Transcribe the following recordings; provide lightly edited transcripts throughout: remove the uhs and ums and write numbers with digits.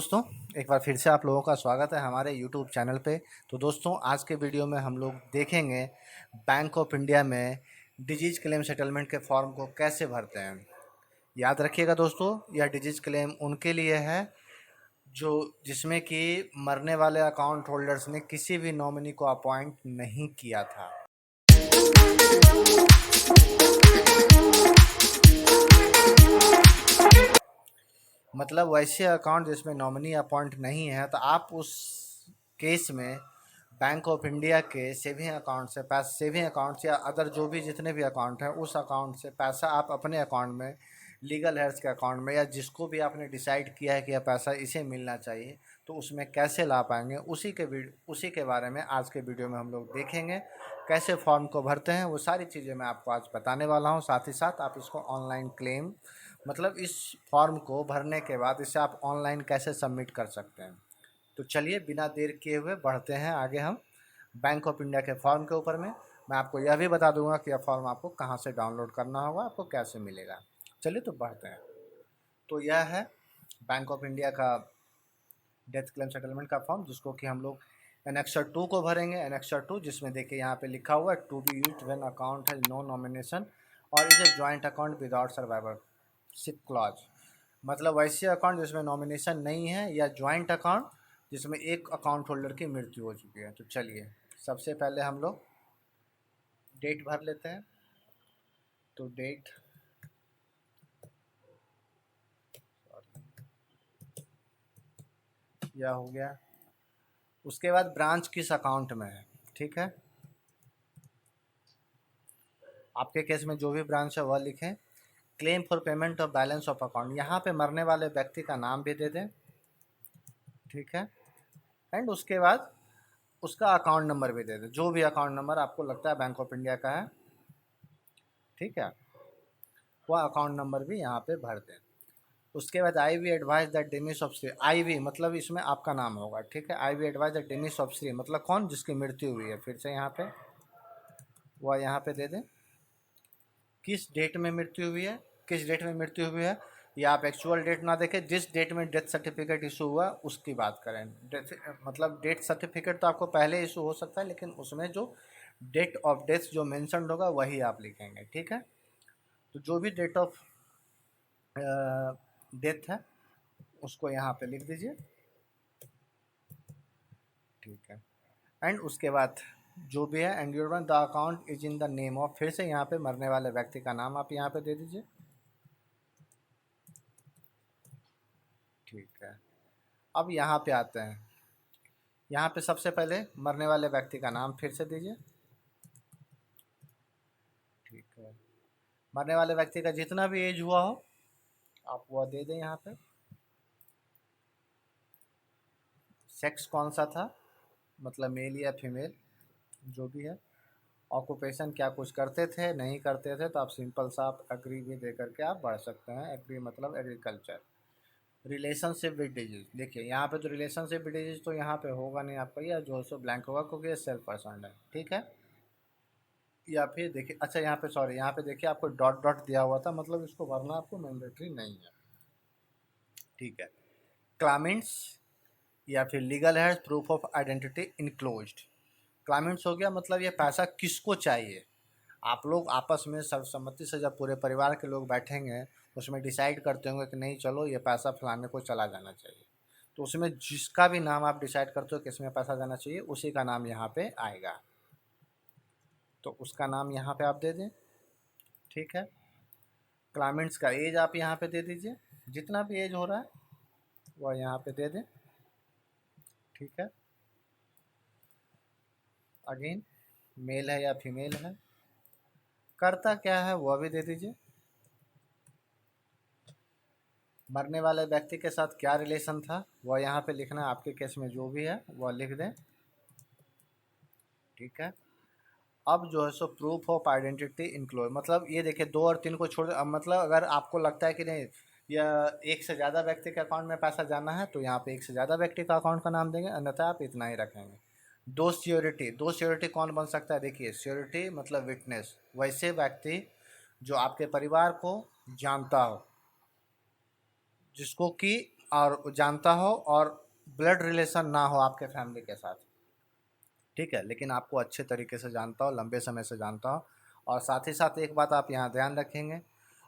दोस्तों, एक बार फिर से आप लोगों का स्वागत है हमारे यूट्यूब चैनल पे। तो दोस्तों, आज के वीडियो में हम लोग देखेंगे बैंक ऑफ इंडिया में डिजीज क्लेम सेटलमेंट के फॉर्म को कैसे भरते हैं। याद रखिएगा दोस्तों, यह डिजीज क्लेम उनके लिए है जो जिसमें कि मरने वाले अकाउंट होल्डर्स ने किसी भी नॉमिनी को अपॉइंट नहीं किया था। मतलब वैसे अकाउंट जिसमें नॉमिनी अपॉइंट नहीं है, तो आप उस केस में बैंक ऑफ इंडिया के सेविंग अकाउंट से पैसा, सेविंग अकाउंट या अदर जो भी जितने भी अकाउंट हैं, उस अकाउंट से पैसा आप अपने अकाउंट में, लीगल हेयर्स के अकाउंट में, या जिसको भी आपने डिसाइड किया है कि यह पैसा इसे मिलना चाहिए, तो उसमें कैसे ला पाएंगे, उसी के बारे में आज के वीडियो में हम लोग देखेंगे। कैसे फॉर्म को भरते हैं वो सारी चीज़ें मैं आपको आज बताने वाला हूँ। साथ ही साथ आप इसको ऑनलाइन क्लेम, मतलब इस फॉर्म को भरने के बाद इसे आप ऑनलाइन कैसे सबमिट कर सकते हैं। तो चलिए बिना देर किए हुए बढ़ते हैं आगे हम बैंक ऑफ इंडिया के फॉर्म के ऊपर में। मैं आपको यह भी बता दूंगा कि यह फॉर्म आपको कहाँ से डाउनलोड करना होगा, आपको कैसे मिलेगा। चलिए तो बढ़ते हैं। तो यह है बैंक ऑफ इंडिया का डेथ क्लेम सेटलमेंट का फॉर्म, जिसको कि हम लोग एनेक्सर 2 को भरेंगे। एनेक्सर 2 जिसमें देखिए यहाँ पे लिखा हुआ है to be used when account has no nomination or is a joint account without survivorship clause. मतलब वैसे अकाउंट जिसमें नॉमिनेशन नहीं है, या जॉइंट अकाउंट जिसमें एक अकाउंट होल्डर की मृत्यु हो चुकी है। तो चलिए सबसे पहले हम लोग डेट भर लेते हैं। तो डेट, यह हो गया। उसके बाद ब्रांच किस अकाउंट में है, ठीक है। आपके केस में जो भी ब्रांच है वह लिखें। Claim for payment of balance of account, यहाँ पे मरने वाले व्यक्ति का नाम भी दे दें, ठीक है। एंड उसके बाद उसका अकाउंट नंबर भी दे दें, जो भी अकाउंट नंबर आपको लगता है बैंक ऑफ इंडिया का है, ठीक है, वह अकाउंट नंबर भी यहाँ पे भर दें। उसके बाद आई वी एडवाइज दैट डेनिस ऑफ श्री, आई वी मतलब इसमें आपका नाम होगा, ठीक है। आई वी एडवाइज दैट डेनिस ऑफ श्री मतलब कौन, जिसकी मृत्यु हुई है। फिर से यहाँ पे वह यहाँ पे दे दें किस डेट में मृत्यु हुई है, किस डेट में मृत्यु हुई है। या आप एक्चुअल डेट ना देखें, जिस डेट में डेथ सर्टिफिकेट इशू हुआ उसकी बात करें। डेथ मतलब डेथ सर्टिफिकेट तो आपको पहले इशू हो सकता है, लेकिन उसमें जो डेट ऑफ डेथ जो मेंशन्ड होगा वही आप लिखेंगे, ठीक है। तो जो भी डेट ऑफ डेथ है उसको यहाँ पे लिख दीजिए, ठीक है। एंड उसके बाद जो भी है, and your the account is in the name of, फिर से यहाँ पे मरने वाले व्यक्ति का नाम आप यहाँ पे दे दीजिए, ठीक है। अब यहाँ पे आते हैं। यहाँ पे सबसे पहले मरने वाले व्यक्ति का नाम फिर से दीजिए, ठीक है। मरने वाले व्यक्ति का जितना भी एज हुआ हो आप वह दे दें यहाँ पे। सेक्स कौन सा था, मतलब मेल या फीमेल, जो भी है। ऑक्यूपेशन क्या कुछ करते थे, नहीं करते थे, तो आप सिंपल सा आप एग्री भी दे करके आप बढ़ सकते हैं। एग्री मतलब एग्रीकल्चर। रिलेशनशिप विद डिजीज, देखिए यहाँ पे तो रिलेशनशिप विद डिजीज तो यहाँ पे होगा नहीं आपका, यह जो सो ब्लैंक होगा क्योंकि ये सेल्फ पर्सन है, ठीक है। या फिर देखिए, अच्छा यहाँ पे सॉरी, यहाँ पे देखिए आपको डॉट डॉट दिया हुआ था, मतलब इसको भरना आपको मैंडेटरी नहीं है, ठीक है। क्लामेंट्स या फिर लीगल है प्रूफ ऑफ आइडेंटिटी इनक्लोज्ड। क्लामेंट्स हो गया, मतलब ये पैसा किसको चाहिए। आप लोग आपस में सर्वसम्मति से जब पूरे परिवार के लोग बैठेंगे, उसमें डिसाइड करते होंगे कि नहीं चलो ये पैसा फलाने को चला जाना चाहिए, तो उसमें जिसका भी नाम आप डिसाइड करते हो किस में पैसा जाना चाहिए, उसी का नाम यहाँ पे आएगा। तो उसका नाम यहाँ पे आप दे दें, ठीक है। क्लाइमेंट्स का एज आप यहाँ पे दे दीजिए, जितना भी एज हो रहा है वह यहाँ पे दे दें, ठीक है। अगेन मेल है या फीमेल है, करता क्या है वह भी दे दीजिए। मरने वाले व्यक्ति के साथ क्या रिलेशन था वह यहाँ पे लिखना है, आपके केस में जो भी है वह लिख दें, ठीक है। अब जो है सो प्रूफ ऑफ आइडेंटिटी इंक्लूड, मतलब ये देखिए 2 और 3 को छोड़, अब मतलब अगर आपको लगता है कि नहीं या एक से ज़्यादा व्यक्ति के अकाउंट में पैसा जाना है, तो यहाँ पे एक से ज़्यादा व्यक्ति का अकाउंट का नाम देंगे, अन्यथा आप इतना ही रखेंगे। दो श्योरिटी, दो श्योरिटी कौन बन सकता है, देखिए श्योरिटी मतलब विटनेस, वैसे व्यक्ति जो आपके परिवार को जानता हो, जिसको कि और जानता हो, और ब्लड रिलेशन ना हो आपके फैमिली के साथ, ठीक है, लेकिन आपको अच्छे तरीके से जानता हो, लंबे समय से जानता हो। और साथ ही साथ एक बात आप यहाँ ध्यान रखेंगे,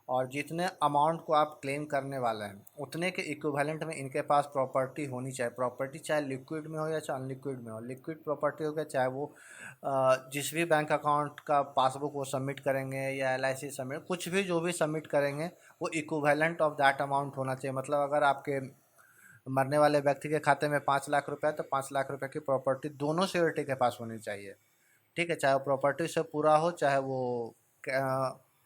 और जितने अमाउंट को आप क्लेम करने वाले हैं उतने के इक्विवेलेंट में इनके पास प्रॉपर्टी होनी चाहिए। प्रॉपर्टी चाहे लिक्विड में हो या चाहे अनलिक्विड में हो। लिक्विड प्रॉपर्टी हो गया, चाहे वो जिस भी बैंक अकाउंट का पासबुक वो सबमिट करेंगे या LIC सबमिट, कुछ भी जो भी सबमिट करेंगे वो इक्विवेलेंट ऑफ दैट अमाउंट होना चाहिए। मतलब अगर आपके मरने वाले व्यक्ति के खाते में 5 लाख रुपए है तो 5 लाख रुपए की प्रॉपर्टी दोनों सिक्योरिटी के पास होनी चाहिए, ठीक है। चाहे वो प्रॉपर्टी से पूरा हो, चाहे वो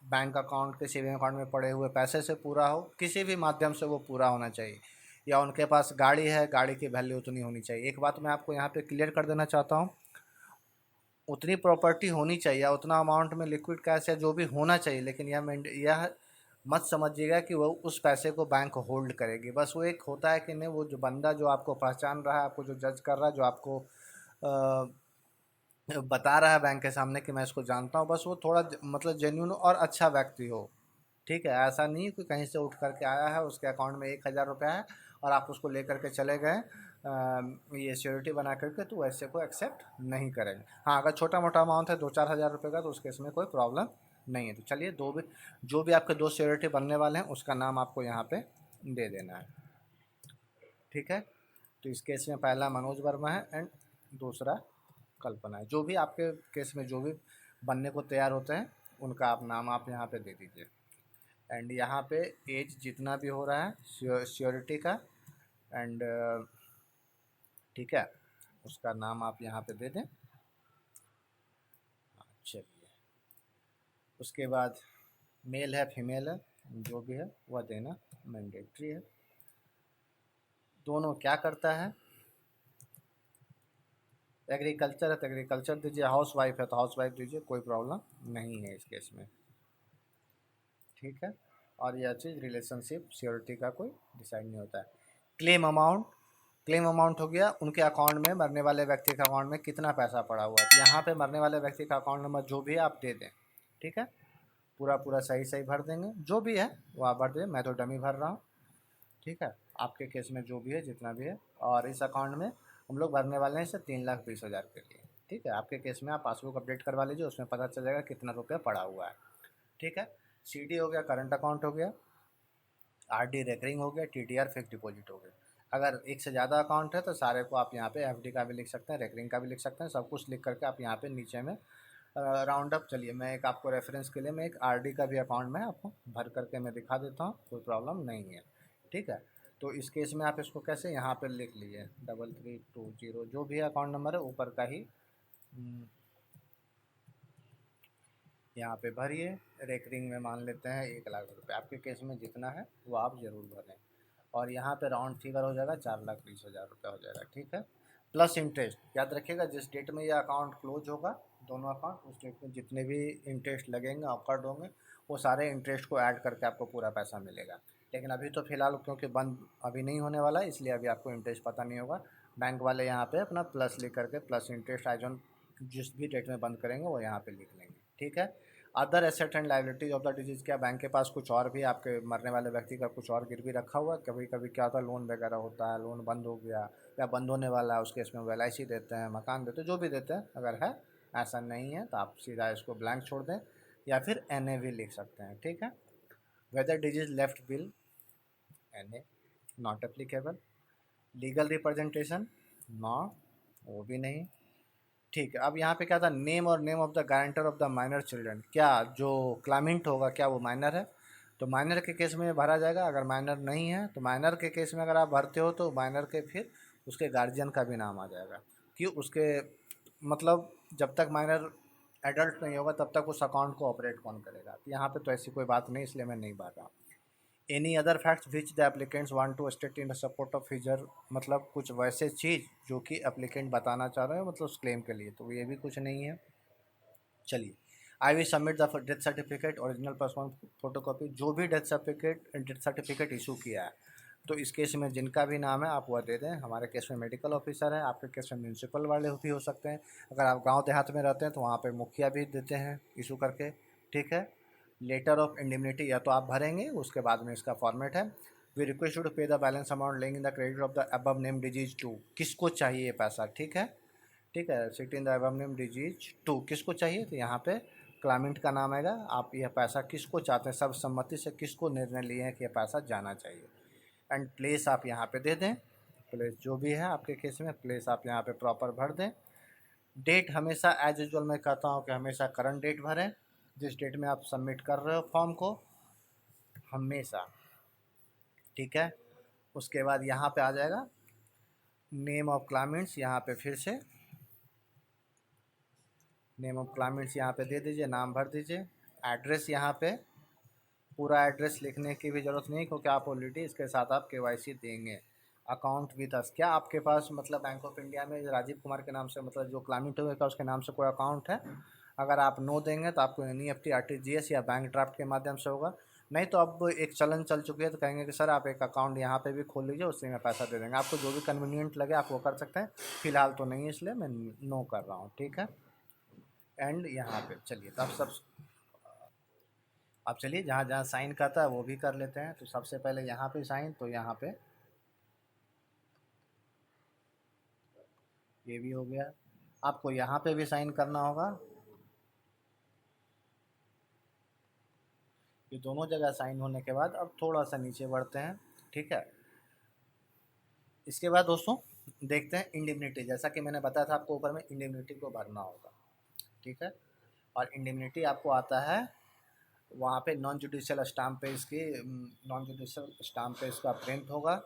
बैंक अकाउंट के सेविंग अकाउंट में पड़े हुए पैसे से पूरा हो, किसी भी माध्यम से वो पूरा होना चाहिए। या उनके पास गाड़ी है, गाड़ी की वैल्यू उतनी होनी चाहिए। एक बात मैं आपको यहाँ पे क्लियर कर देना चाहता हूँ, उतनी प्रॉपर्टी होनी चाहिए, उतना अमाउंट में लिक्विड कैश या जो भी होना चाहिए, लेकिन यह मत समझिएगा कि वो उस पैसे को बैंक होल्ड करेगी। बस वो एक होता है कि नहीं, वो जो बंदा जो आपको पहचान रहा है, आपको जो जज कर रहा है, जो आपको बता रहा है बैंक के सामने कि मैं इसको जानता हूँ, बस वो थोड़ा मतलब जेन्यून और अच्छा व्यक्ति हो, ठीक है। ऐसा नहीं कि कहीं से उठ करके आया है, उसके अकाउंट में 1,000 रुपया है और आप उसको लेकर के चले गए ये सिक्योरिटी बना करके, तो वैसे को एक्सेप्ट नहीं करेंगे। हाँ, अगर छोटा मोटा अमाउंट है 2-4 हज़ार रुपये का, तो उस केस में कोई प्रॉब्लम नहीं है। तो चलिए, जो भी आपके दो सिक्योरिटी बनने वाले हैं उसका नाम आपको यहाँ पे दे देना है, ठीक है। तो इस केस में पहला मनोज वर्मा है एंड दूसरा कल्पना है। जो भी आपके केस में जो भी बनने को तैयार होते हैं उनका आप नाम आप यहाँ पे दे दीजिए। एंड यहाँ पे एज जितना भी हो रहा है श्योरिटी का, एंड ठीक है, उसका नाम आप यहाँ पे दे दें। चलिए, उसके बाद मेल है फीमेल है जो भी है वह देना मैंडेटरी है। दोनों क्या करता है, एग्रीकल्चर है तो एग्रीकल्चर दीजिए, हाउस वाइफ है तो हाउस वाइफ दीजिए, कोई प्रॉब्लम नहीं है इस केस में, ठीक है। और यह चीज़ रिलेशनशिप सिक्योरिटी का कोई डिसाइड नहीं होता है। क्लेम अमाउंट हो गया, उनके अकाउंट में, मरने वाले व्यक्ति के अकाउंट में कितना पैसा पड़ा हुआ है। यहाँ पे मरने वाले व्यक्ति का अकाउंट नंबर जो भी है आप दे दें, ठीक है। पूरा पूरा सही सही भर देंगे, जो भी है वो आप भर दें, मैं तो डमी भर रहा हूँ, ठीक है। आपके केस में जो भी है जितना भी है, और इस अकाउंट में हम लोग भरने वाले हैं इसे 3,20,000 के लिए, ठीक है। आपके केस में आप पासबुक अपडेट करवा लीजिए, उसमें पता चल जाएगा कितना रुपया पड़ा हुआ है, ठीक है। CD हो गया, करंट अकाउंट हो गया, RD रेकरिंग हो गया, TDR फिक्स डिपॉजिट हो गया। अगर एक से ज़्यादा अकाउंट है तो सारे को आप यहाँ पे FD का भी लिख सकते हैं, रेकरिंग का भी लिख सकते हैं, सब कुछ लिख करके आप यहाँ पे नीचे में राउंड अप। चलिए, मैं एक आपको रेफरेंस के लिए मैं एक RD का भी अकाउंट में आपको भर करके मैं दिखा देता हूँ, कोई प्रॉब्लम नहीं है, ठीक है। तो इस केस में आप इसको कैसे यहाँ पे लिख लीजिए, 3320 जो भी अकाउंट नंबर है ऊपर का ही यहाँ पे भरिए। रेकरिंग में मान लेते हैं 1,00,000 रुपये, आपके केस में जितना है वो आप ज़रूर भरें, और यहाँ पे राउंड फिगर हो जाएगा 4,20,000 रुपये हो जाएगा, ठीक है। प्लस इंटरेस्ट याद रखिएगा, जिस डेट में ये अकाउंट क्लोज होगा, दोनों अकाउंट, उस डेट में जितने भी इंटरेस्ट लगेंगे ऑफर्ड होंगे वो सारे इंटरेस्ट को ऐड करके आपको पूरा पैसा मिलेगा। लेकिन अभी तो फ़िलहाल क्योंकि बंद अभी नहीं होने वाला है, इसलिए अभी आपको इंटरेस्ट पता नहीं होगा। बैंक वाले यहाँ पे अपना प्लस लिख करके प्लस इंटरेस्ट आज ऑन जिस भी डेट में बंद करेंगे वो यहाँ पे लिख लेंगे, ठीक है। Other asset and liabilities of the disease, क्या बैंक के पास कुछ और भी आपके मरने वाले व्यक्ति का कुछ और गिरवी रखा हुआ है। कभी कभी क्या होता है, लोन वगैरह होता है, लोन बंद हो गया या बंद होने वाला है, उस केस में वो LIC देते हैं, मकान देते हैं, जो भी देते हैं। अगर है, ऐसा नहीं है तो आप सीधा इसको ब्लैंक छोड़ दें या फिर NA लिख सकते हैं, ठीक है। Whether deceased left will, NA not applicable. Legal representation, no, वो भी नहीं, ठीक है। अब यहाँ पे क्या था, नेम और name of the guarantor of the minor children, क्या जो क्लाइमेंट होगा क्या वो माइनर है, तो माइनर के केस में भरा जाएगा। अगर माइनर नहीं है तो माइनर के केस में अगर आप भरते हो तो माइनर के फिर उसके गार्जियन का भी नाम आ जाएगा, कि उसके मतलब जब तक माइनर एडल्ट नहीं होगा तब तक उस अकाउंट को ऑपरेट कौन करेगा। तो यहाँ पे तो ऐसी कोई बात नहीं, इसलिए मैं नहीं भर रहा। Any other facts which the applicants want to state in support of his her, मतलब कुछ वैसे चीज़ जो कि एप्लीकेंट बताना चाह रहे हैं मतलब उस क्लेम के लिए, तो ये भी कुछ नहीं है। चलिए, I will submit the death certificate original plus one photocopy, जो भी डेथ सर्टिफिकेट इशू किया है, तो इस केस में जिनका भी नाम है आप वह दे दें। हमारे केस में मेडिकल ऑफिसर है, आपके केस में म्यूनसिपल वाले भी हो सकते हैं। अगर आप गांव देहात में रहते हैं तो वहाँ पे मुखिया भी देते हैं इशू करके, ठीक है। लेटर ऑफ इंडिमनिटी या तो आप भरेंगे, उसके बाद में इसका फॉर्मेट है, we request to pay the balance amount lying in the credit of the above name deceased to, किसको चाहिए ये पैसा, ठीक है, ठीक है, sit in the above name deceased to, किसको चाहिए, तो यहाँ पे क्लाइंट का नाम आएगा, आप यह पैसा किसको चाहते हैं, सब सम्मति से किसको निर्णय लिए हैं कि यह पैसा जाना चाहिए, एंड प्लेस आप यहाँ पे दे दें, प्लेस जो भी है आपके केस में प्लेस आप यहाँ पे प्रॉपर भर दें। डेट हमेशा एज यूजल मैं कहता हूँ कि हमेशा करंट डेट भरें, जिस डेट में आप सबमिट कर रहे हो फॉर्म को, हमेशा, ठीक है। उसके बाद यहाँ पे आ जाएगा नेम ऑफ क्लाइंट्स, यहाँ पे फिर से नेम ऑफ क्लाइंट्स यहाँ पे दे दीजिए, नाम भर दीजिए, एड्रेस यहाँ पे पूरा एड्रेस लिखने की भी ज़रूरत नहीं क्योंकि आप ऑलरेडी इसके साथ आप केवाईसी देंगे। अकाउंट विद अस, क्या आपके पास मतलब बैंक ऑफ इंडिया में राजीव कुमार के नाम से मतलब जो क्लाइंट होगा उसके नाम से कोई अकाउंट है, अगर आप नो देंगे तो आपको NEFT RTGS या बैंक ड्राफ्ट के माध्यम से होगा, नहीं तो अब एक चलन चल चुकी है तो कहेंगे कि सर आप एक अकाउंट यहाँ पे भी खोल लीजिए, उससे में पैसा दे देंगे, आपको जो भी कन्वीनियंट लगे आप वो कर सकते हैं, फिलहाल तो नहीं इसलिए मैं नो कर रहा हूँ, ठीक है। एंड यहाँ पे चलिए तो आप चलिए जहाँ जहाँ साइन करता है वो भी कर लेते हैं, तो सबसे पहले यहाँ पे साइन, तो यहाँ पे ये भी हो गया, आपको यहाँ पे भी साइन करना होगा, ये दोनों जगह साइन होने के बाद अब थोड़ा सा नीचे बढ़ते हैं, ठीक है। इसके बाद दोस्तों देखते हैं इंडिमनिटी, जैसा कि मैंने बताया था आपको ऊपर में इंडिमनिटी को भरना होगा, ठीक है, और इंडिमनिटी आपको आता है वहाँ पे नॉन जुडिशियल स्टाम्प पे इसकी नॉन जुडिशियल स्टाम्प पे इसका प्रिंट होगा,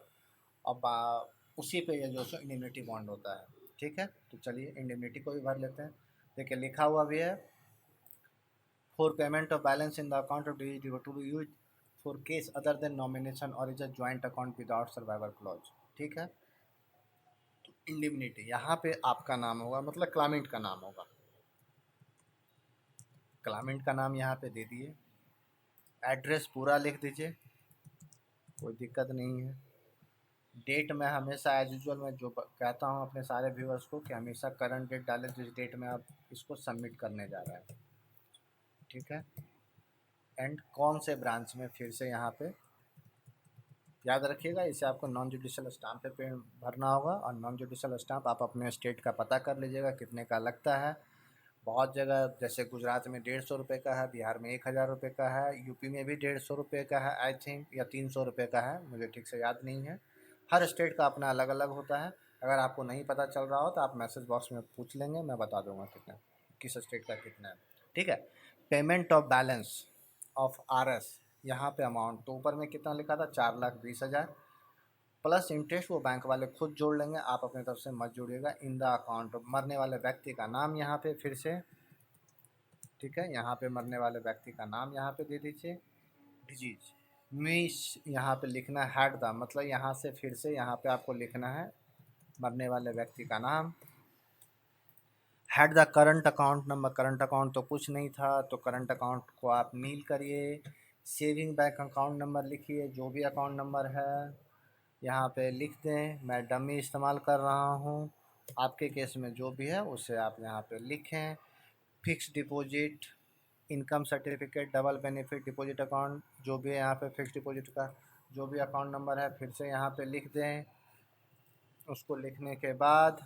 और उसी पे ये जो सो इंडिमनिटी बॉन्ड होता है, ठीक है। तो चलिए इंडिमनिटी को भी भर लेते हैं, देखिए लिखा हुआ भी है, for payment of balance in the account of D to be use for case other than nomination or is a joint account without survival clause, ठीक है। तो इंडिमनिटी यहाँ पे आपका नाम होगा, मतलब क्लाइंट का नाम होगा, क्लाइंट का नाम यहाँ पे दे दिए, एड्रेस पूरा लिख दीजिए, कोई दिक्कत नहीं है। डेट में हमेशा एज यूजल मैं जो कहता हूँ अपने सारे व्यूअर्स को कि हमेशा करंट डेट डालें जिस डेट में आप इसको सबमिट करने जा रहे हैं, ठीक है। एंड कौन से ब्रांच में, फिर से यहाँ पे याद रखिएगा, इसे आपको नॉन जुडिशियल स्टाम्प पे भरना होगा, और नॉन जुडिशियल स्टाम्प आप अपने स्टेट का पता कर लीजिएगा कितने का लगता है, बहुत जगह जैसे गुजरात में 150 रुपये का है, बिहार में 1000 रुपये का है, यूपी में भी 150 रुपये का है आई थिंक, या 300 रुपये का है, मुझे ठीक से याद नहीं है, हर स्टेट का अपना अलग अलग होता है। अगर आपको नहीं पता चल रहा हो तो आप मैसेज बॉक्स में पूछ लेंगे, मैं बता दूंगा कितना किस स्टेट का कितना है, ठीक है। Payment of balance of RS, यहाँ पे अमाउंट तो ऊपर में कितना लिखा था 4,20,000 प्लस इंटरेस्ट, वो बैंक वाले खुद जोड़ लेंगे, आप अपने तरफ से मत जोड़िएगा। इन द अकाउंट मरने वाले व्यक्ति का नाम यहाँ पे फिर से, ठीक है, यहाँ पे मरने वाले व्यक्ति का नाम यहाँ पे दे दीजिए, डिजीज मिस यहाँ पे लिखना हैड द, मतलब यहाँ से फिर से यहाँ पे आपको लिखना है मरने वाले व्यक्ति का नाम, had the current account number, current account तो कुछ नहीं था तो करंट अकाउंट को आप नील करिए, सेविंग बैंक अकाउंट नंबर लिखिए, जो भी अकाउंट नंबर है यहाँ पे लिख दें, मैं डमी इस्तेमाल कर रहा हूँ, आपके केस में जो भी है उसे आप यहाँ पे लिखें। Fix deposit, income certificate, double benefit deposit account, जो भी है यहाँ पे फिक्स डिपॉजिट का जो भी अकाउंट नंबर है फिर से यहाँ पे लिख दें। उसको लिखने के बाद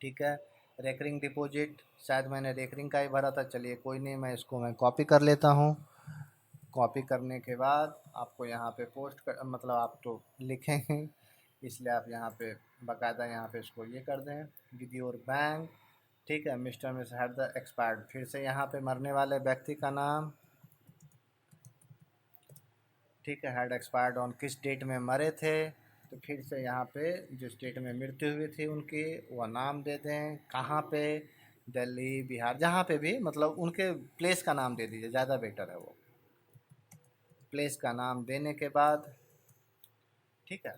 ठीक है, रेकरिंग डिपॉजिट, शायद मैंने रेकरिंग का ही भरा था, चलिए कोई नहीं, मैं इसको मैं कॉपी कर लेता हूँ। कॉपी करने के बाद आपको यहाँ पे पोस्ट कर, मतलब आप तो लिखेंगे इसलिए आप यहाँ पे बाकायदा यहाँ पे इसको ये कर दें विद योर बैंक, ठीक है। Mister miss had the expired, फिर से यहाँ पे मरने वाले व्यक्ति का नाम, ठीक है, हैड एक्सपायर्ड ऑन, किस डेट में मरे थे, तो फिर से यहाँ पे जिस डेट में मृत्यु हुई थी उनकी वह नाम दे दें, कहाँ पे, दिल्ली, बिहार, जहाँ पे भी, मतलब उनके प्लेस का नाम दे दीजिए, ज़्यादा बेटर है वो। प्लेस का नाम देने के बाद ठीक है,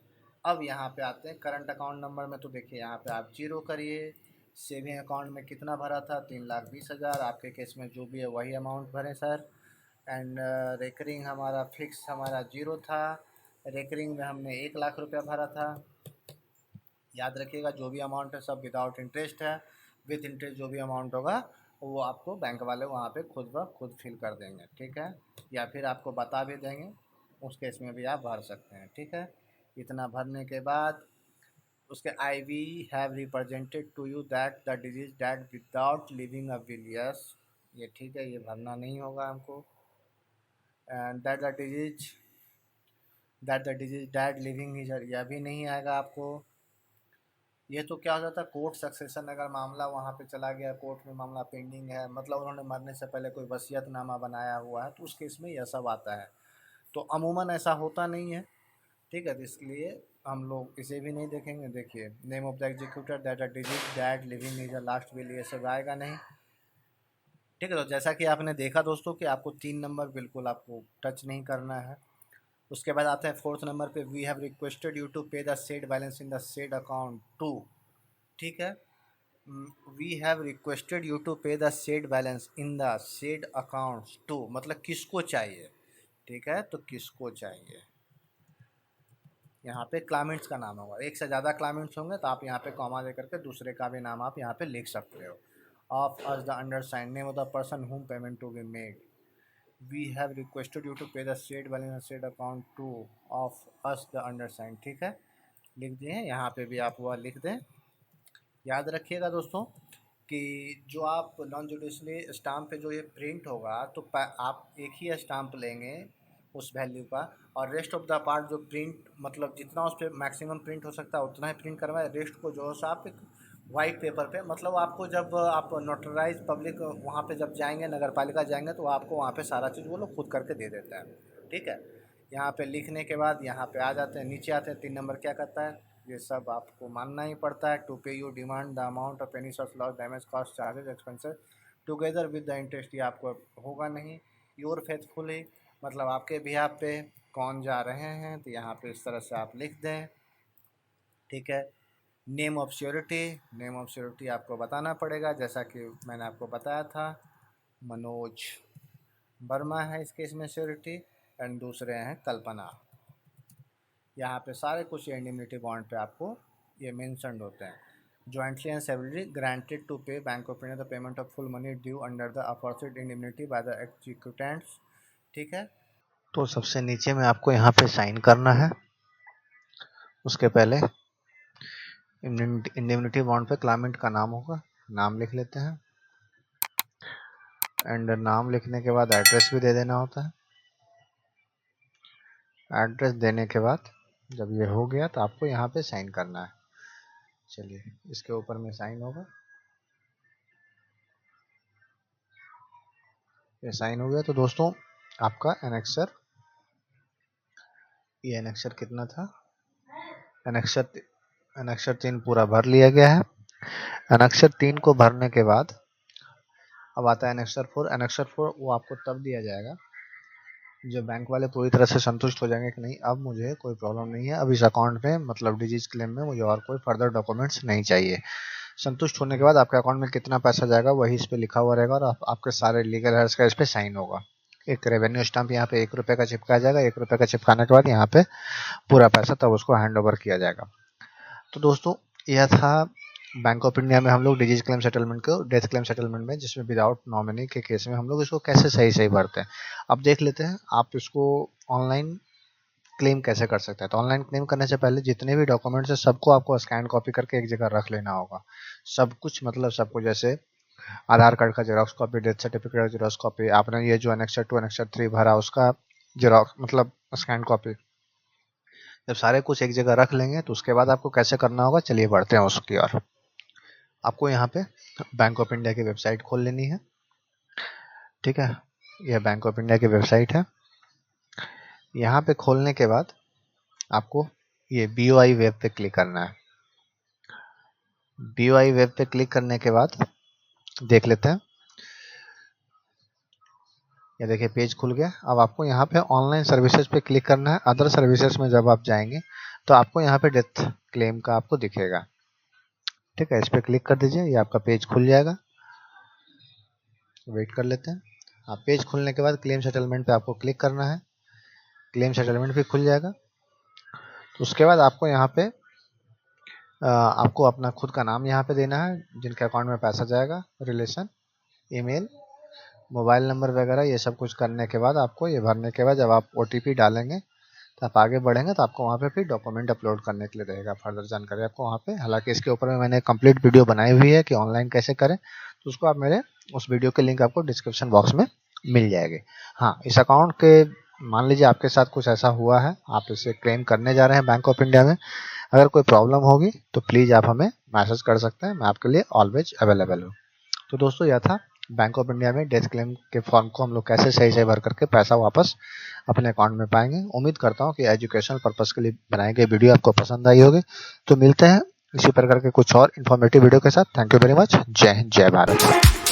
अब यहाँ पे आते हैं करंट अकाउंट नंबर में, तो देखिए यहाँ पे आप 0 करिए, सेविंग अकाउंट में कितना भरा था 3,20,000, आपके केस में जो भी है वही अमाउंट भरें सर। एंड रेकरिंग हमारा फिक्स हमारा 0 था, रेकरिंग में हमने 1,00,000 रुपया भरा था, याद रखिएगा जो भी अमाउंट है सब विदाउट इंटरेस्ट है, विद इंटरेस्ट जो भी अमाउंट होगा वो आपको बैंक वाले वहाँ पे खुद ब खुद फिल कर देंगे, ठीक है, या फिर आपको बता भी देंगे उस केस में भी आप भर सकते हैं। ठीक है, इतना भरने के बाद उसके I we have represented to you that the deceased died without leaving a will, yes ये ठीक है, ये भरना नहीं होगा हमको। And that the deceased died leaving is, यह भी नहीं आएगा आपको। ये तो क्या हो जाता है, कोर्ट सक्सेशन, अगर मामला वहाँ पे चला गया, कोर्ट में मामला पेंडिंग है, मतलब उन्होंने मरने से पहले कोई वसीयतनामा बनाया हुआ है, तो उस केस में यह सब आता है। तो अमूमन ऐसा होता नहीं है। ठीक है, तो इसलिए हम लोग इसे भी नहीं देखेंगे। देखिए, name of the executor that a disease that living is a last will, ये सब आएगा नहीं। ठीक है, तो जैसा कि आपने देखा दोस्तों कि आपको 3 नंबर बिल्कुल आपको टच नहीं करना है। उसके बाद आते हैं 4th नंबर पे, we have requested you to pay the said balance in the said account to. ठीक है, we have requested you to pay the said balance in the said accounts to, मतलब किसको चाहिए। ठीक है, तो किसको चाहिए, यहाँ पे क्लाइंट्स का नाम होगा। एक से ज़्यादा क्लाइंट्स होंगे तो आप यहाँ पे कॉमा दे करके दूसरे का भी नाम आप यहाँ पे लिख सकते हो। Of us the undersigned name of the person whom payment to be made, we have requested you to pay the said balance said account to of us the undersigned. ठीक है, लिख दिए, यहाँ पे भी आप वह लिख दें। याद रखिएगा दोस्तों कि जो आप नॉन जुडिशली स्टाम्प पे जो ये प्रिंट होगा, तो आप एक ही स्टाम्प लेंगे उस वैल्यू का, और रेस्ट ऑफ द पार्ट जो प्रिंट, मतलब जितना उस पर मैक्सिमम प्रिंट हो सकता है उतना ही प्रिंट करवाए, रेस्ट को जो है सो आप एक वाइट पेपर पे, मतलब आपको जब आप नोटराइज पब्लिक वहाँ पे जब जाएंगे, नगर पालिका जाएंगे, तो आपको वहाँ पे सारा चीज़ वो लोग खुद करके दे देता है। ठीक है, यहाँ पे लिखने के बाद यहाँ पे आ जाते हैं, नीचे आते हैं, 3 नंबर क्या करता है, ये सब आपको मानना ही पड़ता है। टू पे you demand the amount of any such loss damage cost charges expenses together with the interest, ये आपको होगा नहीं। योर फेथफुली, मतलब आपके बिहाफ पे कौन जा रहे हैं, तो यहाँ पे इस तरह से आप लिख दें। ठीक है, name of surety, name of surety आपको बताना पड़ेगा, जैसा कि मैंने आपको बताया था, मनोज वर्मा है इस केस में श्योरिटी, एंड दूसरे हैं कल्पना। यहाँ पे सारे कुछ इंडिमिनिटी बॉन्ड पे आपको ये मेंशनड होते हैं। Jointly and severally granted to pay bank of India the payment of full money due under the aforesaid indemnity by the executants. ठीक है, तो सबसे नीचे में आपको यहाँ पे साइन करना है। उसके पहले इंडिमिनिटी बॉन्ड पे क्लाइंट का नाम होगा, नाम लिख लेते हैं। एंड नाम लिखने के बाद एड्रेस भी दे देना होता है। एड्रेस देने के बाद जब ये हो गया तो आपको यहाँ पे साइन करना है। चलिए, इसके ऊपर में साइन होगा। ये साइन हो गया तो दोस्तों आपका एनेक्सर, ये एनेक्सर कितना था, एनेक्सर 3 पूरा भर लिया गया है। एनेक्सर 3 को भरने के बाद अब आता है एनेक्सर 4। एनेक्सर 4 वो आपको तब दिया जाएगा जब बैंक वाले पूरी तरह से संतुष्ट हो जाएंगे कि नहीं, अब मुझे कोई प्रॉब्लम नहीं है, अब इस अकाउंट में मतलब डिजीज क्लेम में मुझे और कोई फर्दर डॉक्यूमेंट्स नहीं चाहिए। संतुष्ट होने के बाद आपके अकाउंट में कितना पैसा जाएगा वही इस पे लिखा हुआ रहेगा, और आपके सारे लीगल हेयर्स का इस पे साइन होगा। एक रेवेन्यू स्टाम्प यहाँ पे 1 रुपये का चिपकाया जाएगा। 1 रुपये का चिपकाने के बाद यहाँ पे पूरा पैसा तब उसको हैंड ओवर किया जाएगा। तो दोस्तों यह था बैंक ऑफ इंडिया में हम लोग डिजीज क्लेम सेटलमेंट को, डेथ क्लेम सेटलमेंट में, जिसमें विदाउट नॉमिनी के केस में हम लोग इसको कैसे सही सही भरते हैं। अब देख लेते हैं आप इसको ऑनलाइन क्लेम कैसे कर सकते हैं। तो ऑनलाइन क्लेम करने से पहले जितने भी डॉक्यूमेंट्स है सबको आपको स्कैन कॉपी करके एक जगह रख लेना होगा। सब कुछ, मतलब सब कुछ, जैसे आधार कार्ड का जेरॉक्स कॉपी, डेथ सर्टिफिकेट का जेरॉक्स कॉपी, आपने ये जो एनेक्सर 2 एनेक्सर 3 भरा उसका जेरॉक्स, मतलब स्कैन कॉपी। जब सारे कुछ एक जगह रख लेंगे तो उसके बाद आपको कैसे करना होगा, चलिए बढ़ते हैं उसकी ओर। आपको यहाँ पे बैंक ऑफ इंडिया की वेबसाइट खोल लेनी है। ठीक है, यह बैंक ऑफ इंडिया की वेबसाइट है। यहाँ पे खोलने के बाद आपको ये BOI वेब पे क्लिक करना है। BOI वेब पे क्लिक करने के बाद देख लेते हैं, ये देखिए पेज खुल गया। अब आपको यहाँ पे ऑनलाइन सर्विसेज पे क्लिक करना है। अदर सर्विसेज में जब आप जाएंगे तो आपको यहाँ पे डेथ क्लेम का आपको दिखेगा। ठीक है, इस पर क्लिक कर दीजिए, ये आपका पेज खुल जाएगा। वेट कर लेते हैं। हाँ, पेज खुलने के बाद क्लेम सेटलमेंट पे आपको क्लिक करना है। क्लेम सेटलमेंट भी खुल जाएगा। तो उसके बाद आपको यहाँ पे आपको अपना खुद का नाम यहाँ पे देना है, जिनके अकाउंट में पैसा जाएगा, रिलेशन, ईमेल, मोबाइल नंबर वगैरह ये सब कुछ करने के बाद आपको ये भरने के बाद जब आप OTP डालेंगे तो आप आगे बढ़ेंगे तो आपको वहाँ पे फिर डॉक्यूमेंट अपलोड करने के लिए रहेगा। फर्दर जानकारी आपको वहाँ पे, हालांकि इसके ऊपर में मैंने कंप्लीट वीडियो बनाई हुई है कि ऑनलाइन कैसे करें, तो उसको आप मेरे उस वीडियो के लिंक आपको डिस्क्रिप्शन बॉक्स में मिल जाएगी। हाँ, इस अकाउंट के मान लीजिए आपके साथ कुछ ऐसा हुआ है, आप इसे क्लेम करने जा रहे हैं बैंक ऑफ इंडिया में, अगर कोई प्रॉब्लम होगी तो प्लीज़ आप हमें मैसेज कर सकते हैं, मैं आपके लिए ऑलवेज अवेलेबल हूँ। तो दोस्तों यह था बैंक ऑफ इंडिया में डेथ क्लेम के फॉर्म को हम लोग कैसे सही से भर करके पैसा वापस अपने अकाउंट में पाएंगे। उम्मीद करता हूँ कि एजुकेशनल पर्पस के लिए बनाई गई वीडियो आपको पसंद आई होगी। तो मिलते हैं इसी प्रकार के कुछ और इन्फॉर्मेटिव वीडियो के साथ। Thank you very much. जय हिंद, जय भारत।